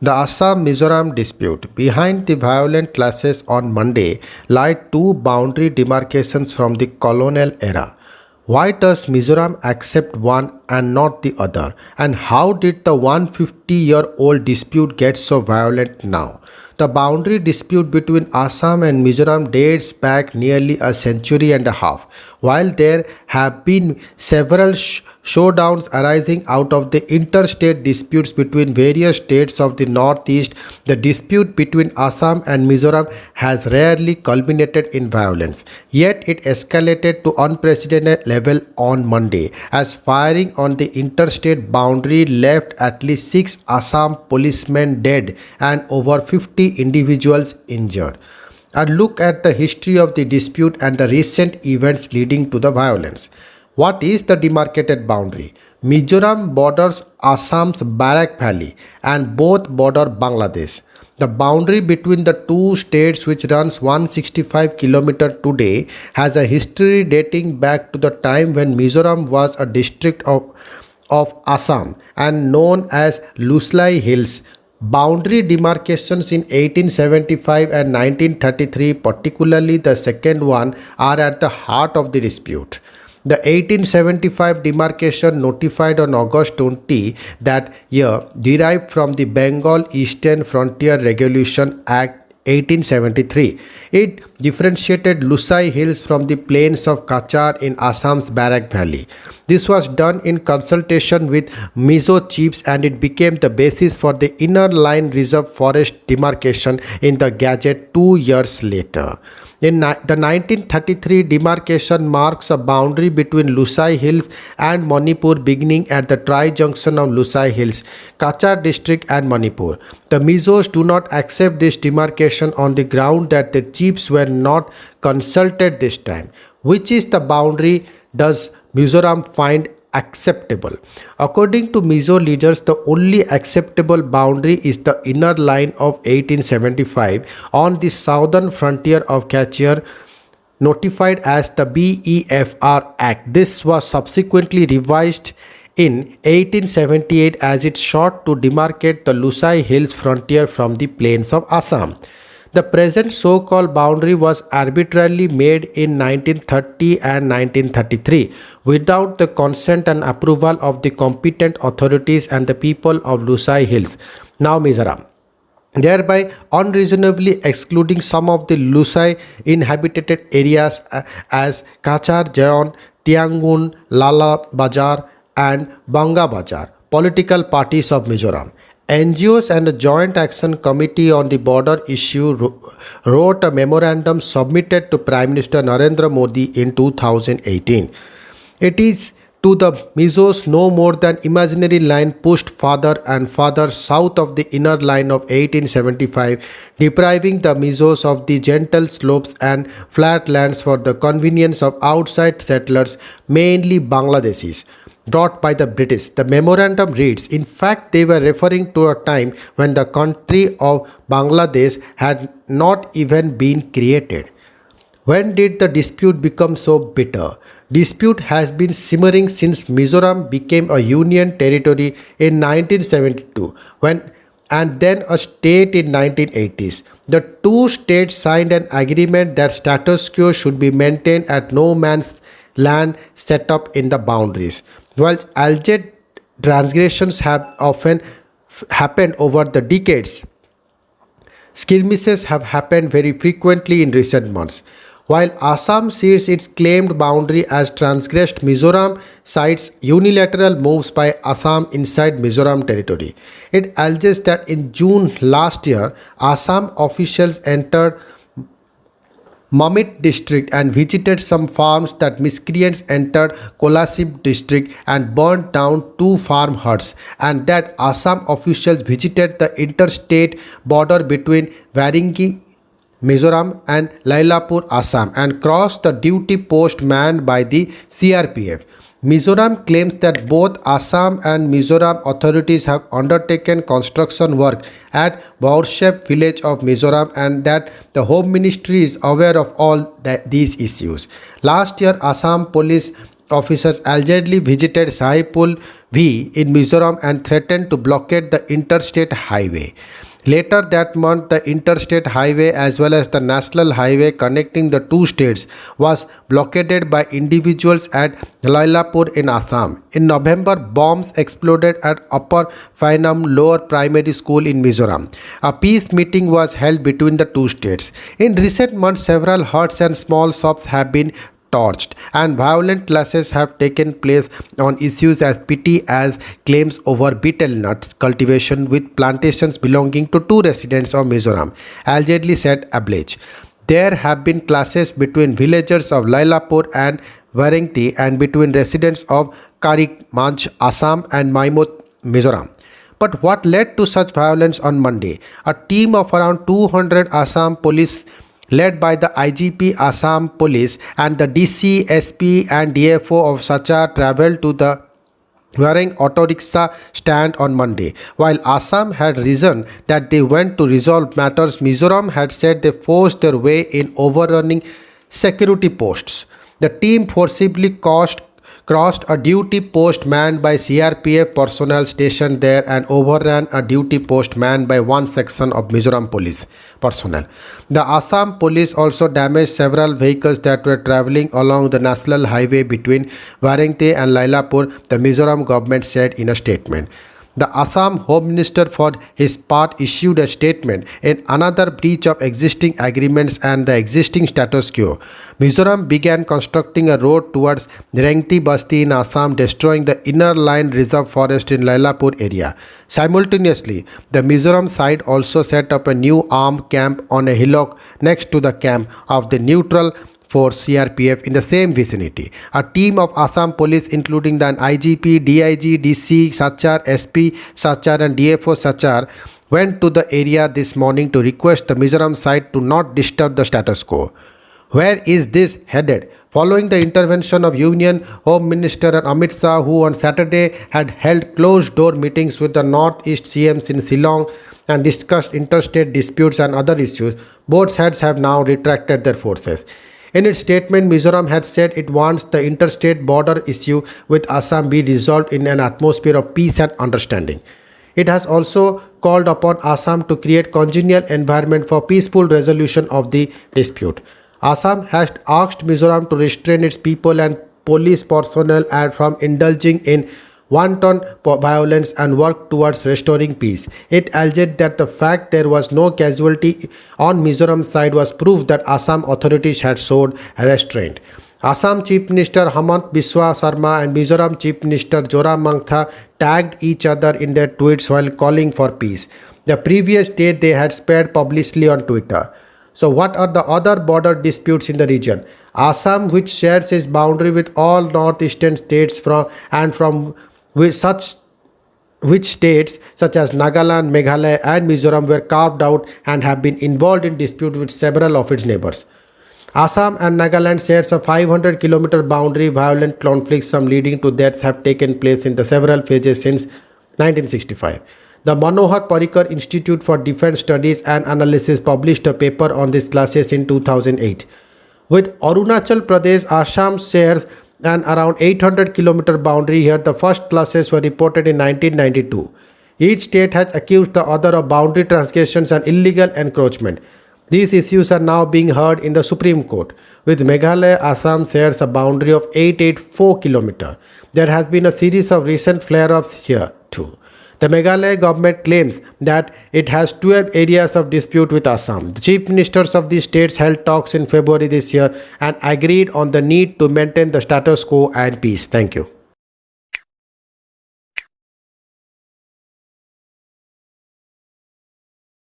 The Assam-Mizoram dispute. Behind the violent clashes on Monday lie two boundary demarcations from the colonial era. Why does Mizoram accept one and not the other? And how did the 150-year-old dispute get so violent now? The boundary dispute between Assam and Mizoram dates back nearly a century and a half. While there have been several showdowns arising out of the interstate disputes between various states of the northeast, the dispute between Assam and Mizoram has rarely culminated in violence. Yet it escalated to unprecedented level on Monday as firing on the interstate boundary left at least 6 Assam policemen dead and over 50 individuals injured. A look at the history of the dispute and the recent events leading to the violence. What is the demarcated boundary? Mizoram borders Assam's Barak Valley and both border Bangladesh. The boundary between the two states, which runs 165 km today, has a history dating back to the time when Mizoram was a district of Assam and known as Luslai Hills. Boundary demarcations in 1875 and 1933, particularly the second one, are at the heart of the dispute. The 1875 demarcation, notified on August 20 that year, derived from the Bengal Eastern Frontier Regulation Act 1873. It differentiated Lusai Hills from the plains of Kachar in Assam's Barak Valley. This was done in consultation with Mizo chiefs and it became the basis for the Inner Line Reserve Forest demarcation in the Gazette 2 years later. The 1933 demarcation marks a boundary between Lusai Hills and Manipur beginning at the tri-junction of Lusai Hills, Kachar district and Manipur. The Mizos do not accept this demarcation on the ground that the chiefs were not consulted this time. Which is the boundary does Mizoram find acceptable? According to Mizo leaders, the only acceptable boundary is the inner line of 1875 on the southern frontier of Kachar, notified as the BEFR Act. This was subsequently revised in 1878 as it sought to demarcate the Lusai Hills frontier from the plains of Assam. The present so-called boundary was arbitrarily made in 1930 and 1933 without the consent and approval of the competent authorities and the people of Lusai Hills, now Mizoram, thereby unreasonably excluding some of the Lusai inhabited areas as Kachar, Jayon, Tiangun, Lala Bajar and Banga Bajar, political parties of Mizoram. NGOs and the Joint Action Committee on the Border issue wrote a memorandum submitted to Prime Minister Narendra Modi in 2018. It is to the Mizos no more than imaginary line pushed farther and farther south of the inner line of 1875, depriving the Mizos of the gentle slopes and flatlands for the convenience of outside settlers, mainly Bangladeshis, brought by the British. The memorandum reads, in fact, they were referring to a time when the country of Bangladesh had not even been created. When did the dispute become so bitter? Dispute has been simmering since Mizoram became a union territory in 1972 and then a state in 1980s. The two states signed an agreement that status quo should be maintained at no man's land set up in the boundaries. While alleged transgressions have often happened over the decades, skirmishes have happened very frequently in recent months. While Assam sees its claimed boundary as transgressed, Mizoram cites unilateral moves by Assam inside Mizoram territory. It alleges that in June last year, Assam officials entered Mamit district and visited some farms, that miscreants entered Kolasib district and burnt down 2 farm huts, and that Assam officials visited the interstate border between Waringi, Mizoram and Lailapur, Assam and crossed the duty post manned by the CRPF. Mizoram claims that both Assam and Mizoram authorities have undertaken construction work at Baurshep village of Mizoram and that the Home Ministry is aware of all these issues. Last year, Assam police officers allegedly visited Sahipul V in Mizoram and threatened to blockade the interstate highway. Later that month, the interstate highway as well as the national highway connecting the two states was blockaded by individuals at Lailapur in Assam. In November, bombs exploded at Upper Fainam Lower Primary School in Mizoram. A peace meeting was held between the two states. In recent months, several huts and small shops have been torched and violent clashes have taken place on issues as petty as claims over betel nuts cultivation with plantations belonging to two residents of Mizoram allegedly set ablaze. There have been clashes between villagers of Lailapur and Varengti and between residents of Karikmanch, Assam and Maimut, Mizoram. But what led to such violence on Monday? A team of around 200 Assam police led by the IGP Assam Police and the DC, SP and DFO of Sachar traveled to the Wareng auto rickshaw stand on Monday. While Assam had reasoned that they went to resolve matters, Mizoram had said they forced their way in overrunning security posts. The team forcibly crossed a duty post manned by CRPF personnel stationed there and overran a duty post manned by one section of Mizoram police personnel. The Assam police also damaged several vehicles that were travelling along the national highway between Varengte and Lailapur, the Mizoram government said in a statement. The Assam Home Minister for his part issued a statement in another breach of existing agreements and the existing status quo. Mizoram began constructing a road towards Rengti Basti in Assam, destroying the inner line reserve forest in Lailapur area. Simultaneously, the Mizoram side also set up a new armed camp on a hillock next to the camp of the neutral force CRPF in the same vicinity. A team of Assam police including the IGP, DIG, DC, Sachar, SP, Sachar and DFO Sachar went to the area this morning to request the Mizoram side to not disturb the status quo. Where is this headed? Following the intervention of Union Home Minister Amit Shah, who on Saturday had held closed-door meetings with the Northeast CMs in Shillong and discussed interstate disputes and other issues, both sides have now retracted their forces. In its statement, Mizoram had said it wants the interstate border issue with Assam be resolved in an atmosphere of peace and understanding. It has also called upon Assam to create congenial environment for peaceful resolution of the dispute. Assam has asked Mizoram to restrain its people and police personnel from indulging in wanton violence and work towards restoring peace. It alleged that the fact there was no casualty on Mizoram side was proof that Assam authorities had showed restraint. Assam Chief Minister Hemant Biswa Sarma and Mizoram Chief Minister Zoramangtha tagged each other in their tweets while calling for peace. The previous day they had spared publicly on Twitter. So what are the other border disputes in the region? Assam, which shares its boundary with all northeastern states from which states such as Nagaland, Meghalaya and Mizoram were carved out and have been involved in dispute with several of its neighbors. Assam and Nagaland shares a 500-kilometer boundary. Violent conflicts, some leading to deaths, have taken place in the several phases since 1965. The Manohar Parrikar Institute for Defence Studies and Analysis published a paper on these clashes in 2008. With Arunachal Pradesh, Assam shares an around 800-kilometer boundary. Here, the first clashes were reported in 1992. Each state has accused the other of boundary transgressions and illegal encroachment. These issues are now being heard in the Supreme Court. With Meghalaya, Assam shares a boundary of 884 km. There has been a series of recent flare-ups here too. The Meghalaya government claims that it has 12 areas of dispute with Assam. The chief ministers of these states held talks in February this year and agreed on the need to maintain the status quo and peace. Thank you.